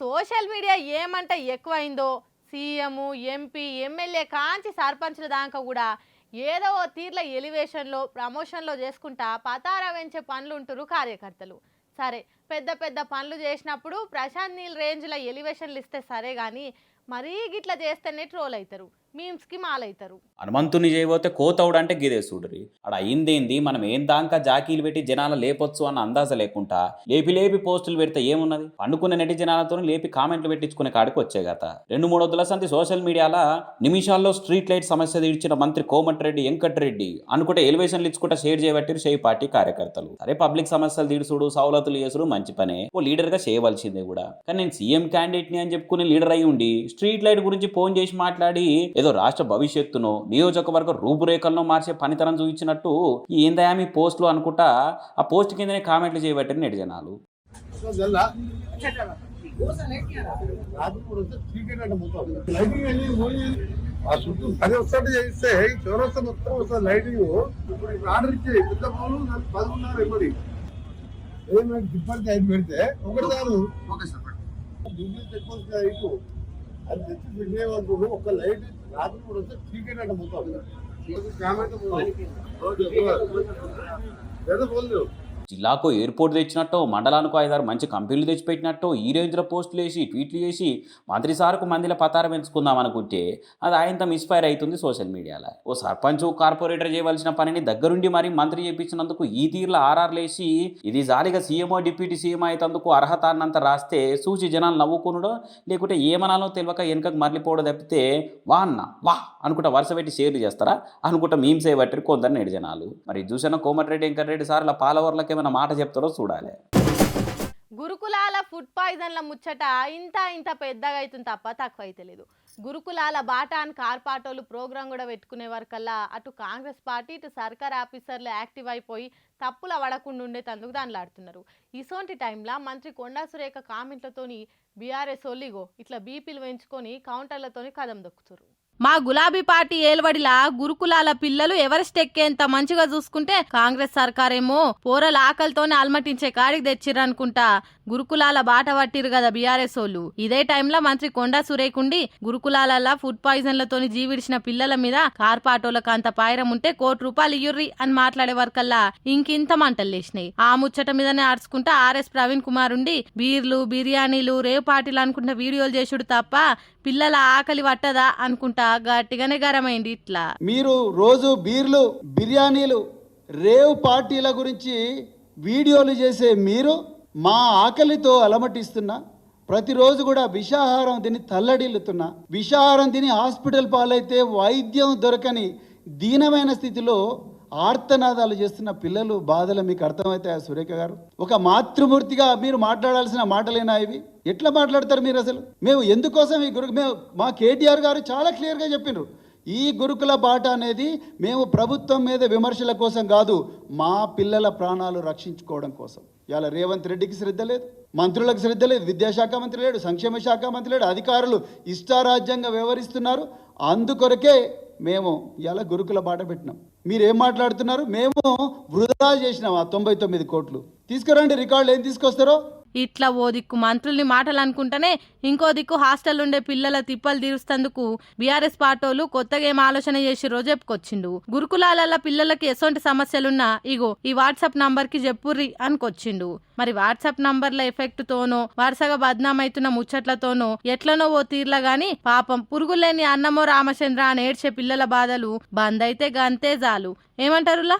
Social media ఏమంటే ఎక్కువైందో CM MP MLA కాంచి సర్పంచ్ల దాకా కూడా ఏదో ఓ తీర్ల ఎలివేషన్లో ప్రమోషన్లో చేసుకుంటా పతారా వెంచే పనులు ఉంటురు కార్యకర్తలు. సరే పెద్ద పెద్ద పనులు చేసినప్పుడు ప్రశాంత్ నీల్ రేంజ్లో ఎలివేషన్లు ఇస్తే సరే కానీ మరీ గిట్లా చేస్తేనే ట్రోల్ అవుతారు, మీమ్స్కి మాలవుతారు. హనుమంతుని చేయబోతే కోతవుడు అంటే గిదే చూడరి. అక్కడ అయిందేంది, మనం ఏం దాకా జాకీలు పెట్టి జనాల లేపొచ్చు అన్న అందాజ లేకుండా లేపి లేపి పోస్టులు పెడితే ఏమున్నది, పండుకునే నెటి జనాలతో లేపి కామెంట్లు పెట్టించుకునే కాడికి వచ్చే గత 2-3 వద్దుల సంతి సోషల్ మీడియాలో నిమిషాల్లో స్ట్రీట్ లైట్ సమస్య తీర్చిన మంత్రి కోమటిరెడ్డి వెంకటరెడ్డి అనుకుంటే ఎలివేషన్లు ఇచ్చుకుంటే షేర్ చేయబట్టి షేయి పార్టీ కార్యకర్తలు. సరే పబ్లిక్ సమస్యలు తీర్చుడు సౌలతులు చేసుడు మంచి పనే, ఓ లీడర్ గా చేయవలసిందే కూడా. కానీ నేను సీఎం క్యాండిడేట్ ని అని చెప్పుకుని లీడర్ అయి ఉండి స్ట్రీట్ లైట్ గురించి ఫోన్ చేసి మాట్లాడి ఏదో రాష్ట్ర భవిష్యత్తును నియోజకవర్గ రూపురేఖలను మార్చే పనితనం చూపించినట్టు ఏందయా మీ పోస్టులు అనుకుంటా ఆ పోస్ట్ కిందనే కామెంట్లు చేయబట్టారు నెటి జనాలు. అది తెచ్చి విజయవంతుడు ఒక లైట్ రాత్రి కూడా వస్తే చీకటి అంటే మొత్తం జిల్లాకు ఎయిర్పోర్ట్ తెచ్చినట్టు మండలానికి 5-6 మంచి కంపెనీలు తెచ్చిపెట్టినట్టు ఈ రేంజ్లో పోస్టులు వేసి ట్వీట్లు చేసి మంత్రి సార్కు మందిలో పతారం పెంచుకుందాం అనుకుంటే అది ఆయనతో మిస్ఫైర్ అవుతుంది సోషల్ మీడియాలో. ఓ సర్పంచ్ కార్పొరేటర్ చేయవలసిన పనిని దగ్గరుండి మరీ మంత్రి చేయించినందుకు ఈ తీరులో ఆర్ఆర్లేసి ఇది జాలిగా సీఎంఓ డిప్యూటీ సీఎం అయ్యేందుకు అర్హత అన్నంత రాస్తే చూసి జనాలు నవ్వుకునుడో లేకుంటే ఏమనాలో తెలియక వెనకకు మరలిపోవడం తప్పితే వా అన్న వా అనుకుంటా వరుస పెట్టి షేర్లు చేస్తారా అనుకుంటా మీమ్స్ అయ్యబట్టి కొందరు నేడు జనాలు. మరి చూసిన కోమటిరెడ్డి వెంకటరెడ్డి సార్ల పాలవర్లకి ఏమైనా మాట చెప్తారో చూడాలి. గురుకులాల ఫుడ్ పాయిజన్ల ముచ్చట ఇంత పెద్దగా అవుతుంది తప్ప తక్కువ అయితే లేదు. గురుకులాల బాటాన్ కార్పాటోలు ప్రోగ్రాం కూడా పెట్టుకునే వరకల్లా అటు కాంగ్రెస్ పార్టీ ఇటు సర్కార్ ఆఫీసర్లు యాక్టివ్ అయిపోయి తప్పుల పడకుండా ఉండేటందుకు దానిలాడుతున్నారు. ఇసోంటి టైంలో మంత్రి కొండా సురేఖ కామెంట్లతోని బీఆర్ఎస్ ఒల్లిగో ఇట్లా బీపీలు పెంచుకొని కౌంటర్లతోని కదం దొక్కుతారు. మా గులాబీ పార్టీ ఏలుబడిలా గురుకులాల పిల్లలు ఎవరెస్ట్ ఎక్కేంత మంచిగా చూసుకుంటే కాంగ్రెస్ సర్కారేమో పోరల ఆకలితోనే అల్మటించే కాడికి తెచ్చిరనుకుంటా గురుకులాల బాట పట్టిరు కదా బీఆర్ఎస్ వాళ్ళు. ఇదే టైంలో మంత్రి కొండా సురేకుండి గురుకులాల ఫుడ్ పాయిజన్లతోని జీవిడిచిన పిల్లల మీద కార్పాటోలకు అంత పాయరం ఉంటే ₹1 ఇయ్యుర్రి అని మాట్లాడే వరకల్లా ఇంకింత మంటలు లేచినాయి. ఆ ముచ్చట మీదనే ఆడుచుకుంటా ఆర్ఎస్ ప్రవీణ్ కుమార్ ఉండి బీర్లు బిర్యానీలు రేవ్ పార్టీలు అనుకుంటా వీడియోలు చేసుడు తప్ప పిల్లల ఆకలి పట్టదా అనుకుంటా గట్టిగానే గరమైంది. ఇట్లా మీరు రోజు బీర్లు బిర్యానీలు రేవ్ పార్టీల గురించి వీడియోలు చేసే మీరు మా ఆకలితో అలమటిస్తున్నా, ప్రతిరోజు కూడా విషాహారం తిని తల్లడిల్లుతున్నా, విషాహారం తిని హాస్పిటల్ పాలైతే వైద్యం దొరకని దీనమైన స్థితిలో ఆర్తనాదాలు చేస్తున్న పిల్లలు బాధలు మీకు అర్థమవుతాయా సురేఖ గారు? ఒక మాతృమూర్తిగా మీరు మాట్లాడాల్సిన మాటలేనా ఇవి? ఎట్లా మాట్లాడతారు మీరు అసలు? మేము ఎందుకోసం ఈ మా కేటీఆర్ గారు చాలా క్లియర్గా చెప్పినారు, ఈ గురుకుల బాట అనేది మేము ప్రభుత్వం మీద విమర్శల కోసం కాదు, మా పిల్లల ప్రాణాలు రక్షించుకోవడం కోసం. ఇలా రేవంత్ రెడ్డికి శ్రద్ధ లేదు, మంత్రులకు శ్రద్ధ లేదు, విద్యాశాఖ మంత్రి లేడు, సంక్షేమ శాఖ మంత్రి లేడు, అధికారులు ఇష్టారాజ్యంగా వ్యవహరిస్తున్నారు. అందుకొరకే మేము ఇలా గురుకుల బాట పెట్టినాం. మీరేం మాట్లాడుతున్నారు? మేము వృధా చేసినాం ఆ 99 కోట్లు. తీసుకురండి రికార్డులు, ఏం తీసుకొస్తారో. ఇట్లా ఓ దిక్కు మంత్రుల్ని మాటలు అనుకుంటేనే ఇంకో దిక్కు హాస్టల్ ఉండే పిల్లల తిప్పలు తీరుస్తందుకు బీఆర్ఎస్ పార్టీలు కొత్తగా ఏం ఆలోచన చేసి రోజు చెప్పుకొచ్చిండు. గురుకులాల పిల్లలకి ఎసొంటి సమస్యలున్నా ఇగో ఈ వాట్సాప్ నంబర్ కి చెప్పుర్రి అనుకొచ్చిండు. మరి వాట్సాప్ నంబర్ల ఎఫెక్ట్ తోనో వరుసగా బద్నామైతున్న ముచ్చట్లతోనో ఎట్లనో ఓ తీర్లా గాని పాపం పురుగులేని అన్నమో రామచంద్ర అని ఏడ్చే పిల్లల బాధలు బంద్ అయితే గంతే చాలు. ఏమంటారులా?